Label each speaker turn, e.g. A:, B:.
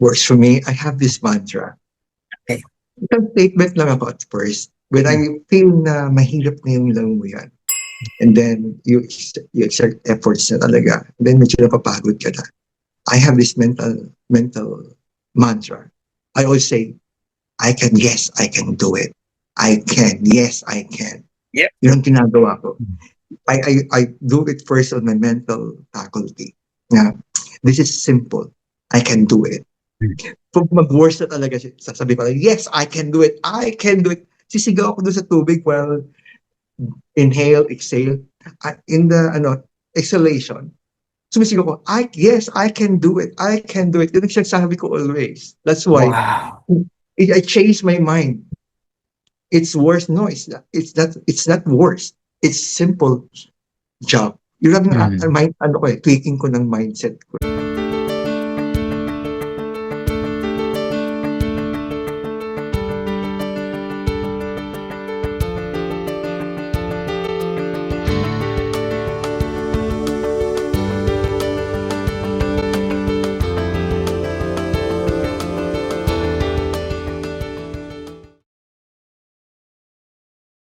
A: works for me. I have this mantra.
B: Okay.
A: Isang statement lang ako at first. When I feel na mahirap na yung lang mo yan, and then you exert efforts na talaga, then medyo napapagod ka na. I have this mental mantra. I always say, I can, yes, I can do it. I can, yes, I can.
B: Yep.
A: Yun ang ginagawa ko. I do it first on my mental faculty. Na, this is simple. I can do it. Pag mag-worse na talaga, sasabi ko, yes, I can do it. I can do it. Sisigaw ako doon sa tubig while inhale, exhale. In the exhalation, sumisigaw ko, yes, I can do it. I can do it. Yun ang sinasabi ko always. That's why
B: Wow.
A: I changed my mind. It's worse. No, it's not worse. It's simple job. Yung tweaking ko ng mindset ko.